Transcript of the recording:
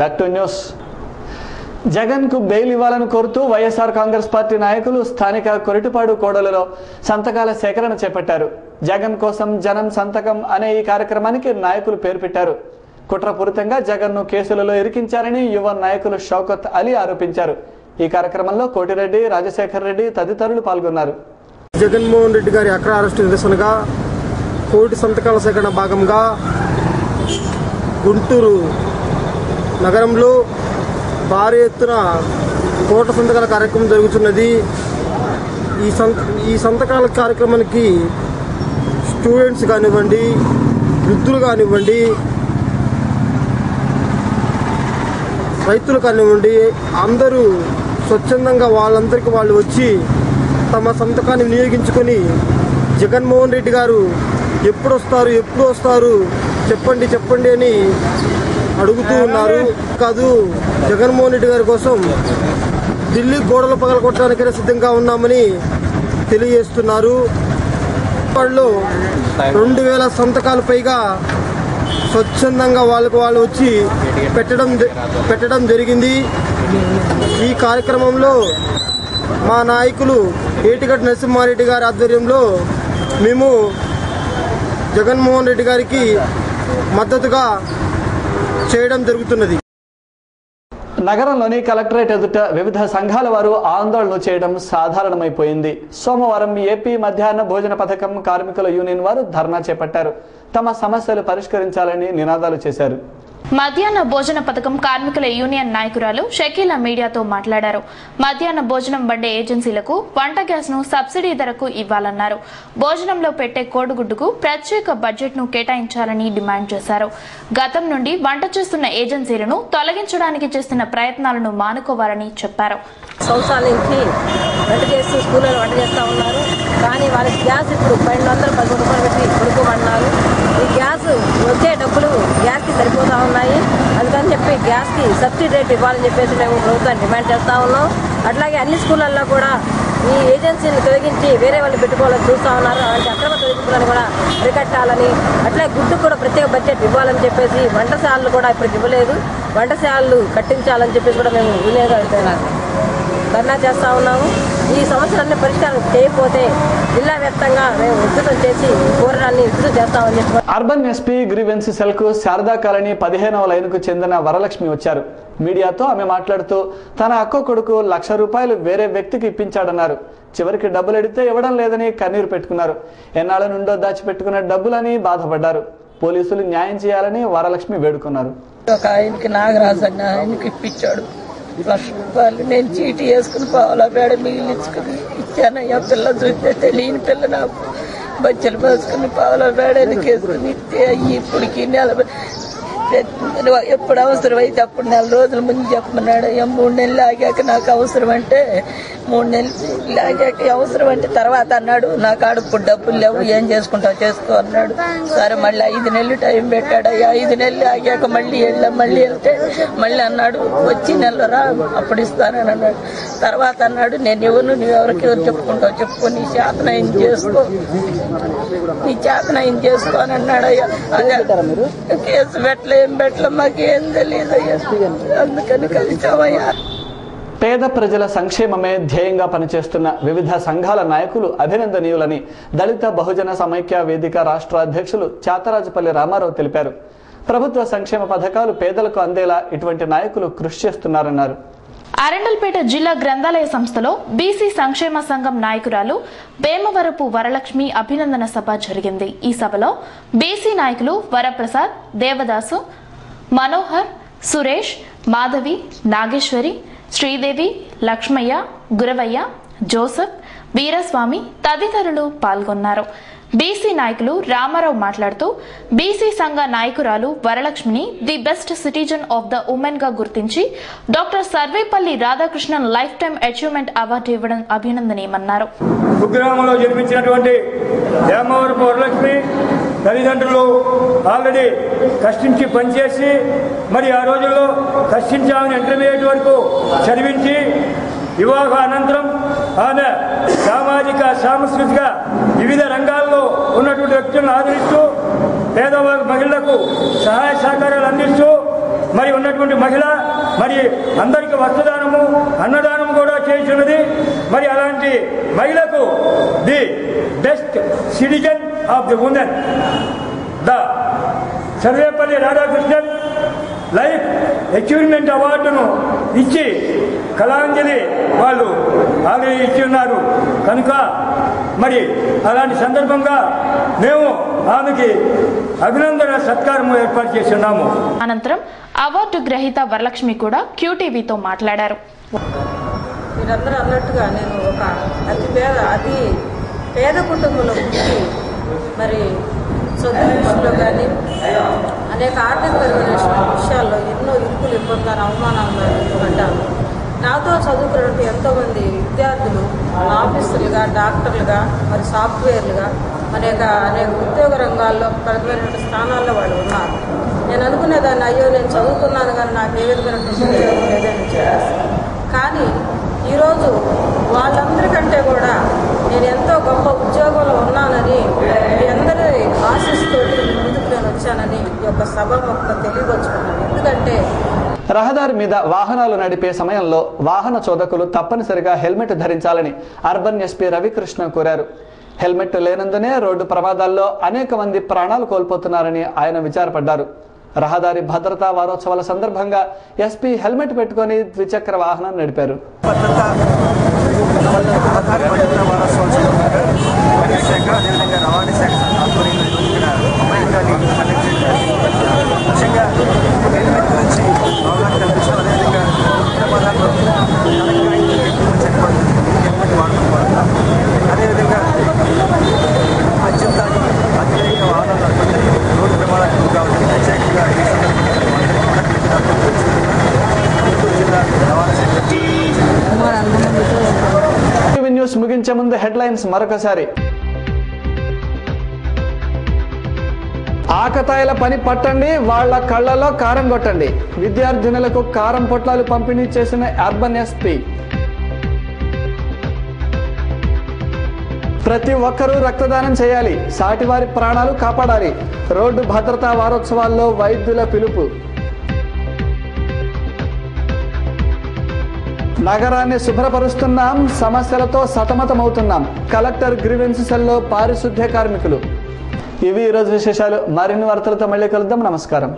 Back to news. Jagan కు bail ఇవ్వాలని కోరుతూ వైఎస్ఆర్ కాంగ్రెస్ పార్టీ నాయకులు స్థానిక కొరిటిపాడు కోడలలో సంతకాల సేకరణ చేపట్టారు. జగన్ కోసం జనం సంతకం అనే ఈ కార్యక్రమానికి నాయకులు పేరు పెట్టారు. కుట్రపూరితంగా జగన్ ను కేసులలో ఇరికించారని యువ నాయకులు షౌకత్ అలీ ఆరోపించారు. ఈ కార్యక్రమంలో కోటిరెడ్డి, రాజశేఖర్ రెడ్డి తదితరులు పాల్గొన్నారు. జగన్మోహన్ రెడ్డి గారి అక్రమ అరెస్టు నిరసనగా కోటి సంతకాల సేకరణ భాగంగా గుంటూరు నగరంలో భారీ ఎత్తున కోట్ల సంతకాల కార్యక్రమం జరుగుతున్నది. ఈ సంతకాల కార్యక్రమానికి స్టూడెంట్స్ కానివ్వండి, వృద్ధులు కానివ్వండి, రైతులు కానివ్వండి, అందరూ స్వచ్ఛందంగా వాళ్ళందరికీ వాళ్ళు వచ్చి తమ సంతకాన్ని వినియోగించుకొని జగన్మోహన్ రెడ్డి గారు ఎప్పుడు వస్తారు చెప్పండి అని అడుగుతూ ఉన్నారు. కాదు, జగన్మోహన్ రెడ్డి గారి కోసం ఢిల్లీ గోడలు పగలగొట్టడానికైనా సిద్ధంగా ఉన్నామని తెలియజేస్తున్నారు. వాళ్ళు 2000 సంతకాలు పైగా స్వచ్ఛందంగా వాళ్ళకు వాళ్ళు వచ్చి పెట్టడం జరిగింది. ఈ కార్యక్రమంలో మా నాయకులు ఏటిగడ్డ నరసింహారెడ్డి గారి ఆధ్వర్యంలో మేము జగన్మోహన్ రెడ్డి గారికి మద్దతుగా చేయడం జరుగుతున్నది. నగరంలోని కలెక్టరేట్ ఎదుట వివిధ సంఘాల వారు ఆందోళన చేయడం సాధారణమైపోయింది. సోమవారం ఏపీ మధ్యాహ్న భోజన పథకం కార్మికుల యూనియన్ వారు ధర్నా చేపట్టారు. తమ సమస్యలు పరిష్కరించాలని నినాదాలు చేశారు. మధ్యాహ్న భోజన పథకం కార్మికుల యూనియన్ నాయకురాలు షకీలా మీడియాతో మాట్లాడారు. మధ్యాహ్న భోజనం వండే ఏజెన్సీలకు వంట గ్యాస్ ను సబ్సిడీ ధరకు ఇవ్వాలన్నారు. భోజనంలో పెట్టే కోడిగుడ్డుకు ప్రత్యేక బడ్జెట్ ను కేటాయించాలని డిమాండ్ చేశారు. గతం నుండి వంట చేస్తున్న ఏజెన్సీలను తొలగించడానికి చేస్తున్న ప్రయత్నాలను మానుకోవాలని చెప్పారు. సంవత్సరాల నుంచి వంట చేస్తూ స్కూళ్ళలో వంట చేస్తూ ఉన్నారు. కానీ వాళ్ళకి గ్యాస్ ఇప్పుడు 1210 రూపాయలు పెట్టి కొనుక్కోమన్నారు. ఈ గ్యాస్ వచ్చే డబ్బులు గ్యాస్కి సరిపోతూ ఉన్నాయి. అందుకని చెప్పి గ్యాస్కి సబ్సిడీ రేట్ ఇవ్వాలని చెప్పేసి మేము ప్రభుత్వాన్ని డిమాండ్ చేస్తూ ఉన్నాం. అట్లాగే అన్ని స్కూళ్ళల్లో కూడా ఈ ఏజెన్సీని తొలగించి వేరే వాళ్ళు పెట్టుకోవాలని చూస్తూ ఉన్నారు. అలాంటి అక్రమ తొలగింపులను కూడా అరికట్టాలని, అట్లాగే గుడ్డు కూడా ప్రత్యేక బడ్జెట్ ఇవ్వాలని చెప్పేసి వంటశాలలు కూడా ఇప్పుడు ఇవ్వలేదు, వంటశాలలు కట్టించాలని చెప్పేసి కూడా మేము యూనియన్గా ధర్నా చేస్తూ ఉన్నాము. ఈ సమస్యలన్నీ పరిష్కారం చేయకపోతే జిల్లా వ్యాప్తంగా మేము ఉధృతం చేసి పోరాటాన్ని ఉధృతం చేస్తామని చెప్పి అర్బన్ ఎస్పీ గ్రీవెన్స్ సెల్ కు శారదా కాలనీ 15వ లైన్కు చెందిన వరలక్ష్మి వచ్చారు. మీడియాతో ఆమె మాట్లాడుతూ తన అక్క కొడుకు ₹1,00,000 వేరే వ్యక్తికి ఇప్పించాడన్నారు. చివరికి డబ్బులు అడిగితే ఇవ్వడం లేదని కన్నీరు పెట్టుకున్నారు. ఎన్నాళ్ళ నుండో దాచిపెట్టుకున్న డబ్బులని బాధపడ్డారు. పోలీసులు న్యాయం చేయాలని వరలక్ష్మి వేడుకున్నారు. ఒక ఆయనకి నాగరాజు అన్న ఆయనకి ఇప్పించాడు ₹1,00,000. నేను చీటీ వేసుకుని పావుల పేడ మిగిలించుకుని ఇచ్చానయ్యా. పిల్ల చూస్తే తెలియని పిల్ల నాకు బచ్చలు పోసుకుని పావుల పేడ వేసుకుని ఇస్తే ఇప్పటికి ఎప్పుడు అవసరం అయితే అప్పుడు 4 రోజుల ముందు చెప్పమన్నాడు. 3 నెలలు ఆగాక నాకు అవసరం అంటే 3 నెలలు ఆగాక అవసరం అంటే తర్వాత అన్నాడు నాకు ఇప్పుడు డబ్బులు లేవు, ఏం చేసుకుంటావు చేసుకో అన్నాడు. సరే మళ్ళీ 5 నెలలు టైం పెట్టాడు. 5 నెలలు ఆగాక మళ్ళీ వెళ్తే మళ్ళీ అన్నాడు వచ్చి నెల రా అప్పుడు ఇస్తానని అన్నాడు. తర్వాత అన్నాడు నేను ఎవరు నువ్వు ఎవరికి చెప్పుకుంటావు చెప్పుకో, నీ చేతనయం చేసుకో, నీ చేతనయం చేసుకో అని అన్నాడు. అయ్యా కేసు పెట్టలే ఏం పెట్టలే మాకేం తెలియదు అయ్యా, అందుకని కలిసామయ్యా. పేద ప్రజల సంక్షేమమే ధ్యేయంగా పనిచేస్తున్న వివిధ సంఘాల నాయకులు అభినందనీయులని దళిత బహుజన సమైక్య వేదిక రాష్ట్ర అధ్యక్షులు చాతరాజపల్లి రామారావు తెలిపారు. ప్రభుత్వ సంక్షేమ పథకాలు పేదలకు అందేలా ఇటువంటి నాయకులు కృషి చేస్తున్నారన్నారు. అరండల్పేట జిల్లా గ్రంథాలయ సంస్థలో బీసీ సంక్షేమ సంఘం నాయకురాలు వేమవరపు వరలక్ష్మి అభినందన సభ జరిగింది. ఈ సభలో బీసీ నాయకులు వరప్రసాద్, దేవదాసు, మనోహర్, సురేష్, మాధవి, నాగేశ్వరి, శ్రీదేవి, లక్ష్మయ్య, గురవయ్య, జోసెఫ్, వీరస్వామి తదితరులు పాల్గొన్నారు. బీసీ నాయకులు రామారావు మాట్లాడుతూ బీసీ సంఘ నాయకురాలు వరలక్ష్మిని the best citizen of the women గా గుర్తించి doctor Sarvepalli Radhakrishnan lifetime achievement award ఇవ్వడం అభినందనీయమన్నారు. కుగ్రామంలో జన్మించినటువంటి వేమవరపు వరలక్ష్మి తల్లిదండ్రులు ఆల్రెడీ కష్టించి పనిచేసి మరి ఆ రోజుల్లో కష్టించామని ఇంటర్మీడియట్ వరకు చదివించి వివాహ అనంతరం ఆమె సామాజిక సాంస్కృతిక వివిధ రంగాల్లో ఉన్నటువంటి వ్యక్తులను ఆదరిస్తూ పేదవారి మహిళలకు సహాయ సహకారాలు అందిస్తూ మరి ఉన్నటువంటి మహిళ మరి అందరికీ వస్త్రదానము అన్నదానము కూడా చేస్తున్నది. మరి అలాంటి మహిళకు the best citizen of the women the Sarvepalli Radhakrishnan life achievement అవార్డును ఇచ్చి కళాంజలి వాళ్ళు ఆల్రెడీ ఇచ్చి ఉన్నారు కనుక మరి అలాంటి సందర్భంగా మేము ఆమెకి అభినందన సత్కారము ఏర్పాటు చేసి ఉన్నాము. అనంతరం అవార్డు గ్రహీత వరలక్ష్మి కూడా క్యూటీవీతో మాట్లాడారు. మీరందరూ అన్నట్టుగా నేను ఒక అతి పేద కుటుంబంలో పుట్టి మరి చదువు విషయంలో కానీ అనేక ఆర్థికపరమైన విషయాల్లో ఎన్నో ఇరుకులు ఇబ్బందులు అవమానాలు పడ్డాను. నాతో చదువుకున్నటువంటి ఎంతోమంది విద్యార్థులు ఆఫీసర్లుగా, డాక్టర్లుగా, మరి సాఫ్ట్వేర్లుగా అనేక ఉద్యోగ రంగాల్లో ప్రధానమైన స్థానాల్లో వాళ్ళు ఉన్నారు. నేను అనుకునేదాన్ని, అయ్యో నేను చదువుకున్నాను కానీ నాకు ఏ విధమైనటువంటి ఉద్యోగం లేదని చెప్పేసి. కానీ ఈరోజు వాళ్ళందరికంటే కూడా నేను ఎంతో గొప్ప ఉద్యోగంలో ఉన్నానని మీ అందరి ఆశిస్తూ ముందుకు నేను వచ్చానని ఈ యొక్క సభాముఖంగా తెలియవచ్చుకున్నాను. ఎందుకంటే రహదారి మీద వాహనాలు నడిపే సమయంలో వాహన చోదకులు తప్పనిసరిగా హెల్మెట్ ధరించాలని అర్బన్ ఎస్పీ రవికృష్ణ కోరారు. హెల్మెట్ లేనందునే రోడ్డు ప్రమాదాల్లో అనేక మంది ప్రాణాలు కోల్పోతున్నారని ఆయన విచారపడ్డారు. రహదారి భద్రతా వారోత్సవాల సందర్భంగా ఎస్పీ హెల్మెట్ పెట్టుకుని ద్విచక్ర వాహనం నడిపారు. అదేవిధంగా మద్యం తాగి అత్యధిక వాహనాలు రోడ్డు ప్రమాదాలు ఎక్కువగా ఉంది. ప్రత్యేకంగా న్యూస్ ముగించే ముందు హెడ్లైన్స్ మరొకసారి. ఆకతాయిల పని పట్టండి, వాళ్ల కళ్లలో కారం కొట్టండి. విద్యార్థినులకు కారం పొట్లాలు పంపిణీ చేసిన అర్బన్ ఎస్పీ. ప్రతి ఒక్కరూ రక్తదానం చేయాలి, సాటివారి ప్రాణాలు కాపాడాలి. రోడ్డు భద్రతా వారోత్సవాల్లో వైద్యుల పిలుపు. నగరాన్ని శుభ్రపరుస్తున్నాం, సమస్యలతో సతమతమవుతున్నాం. కలెక్టర్ గ్రీవెన్స్ సెల్లో పారిశుద్ధ్య కార్మికులు. ఇవి ఈరోజు విశేషాలు. మరిన్ని వార్తలతో మళ్ళీ కలుద్దాం. నమస్కారం.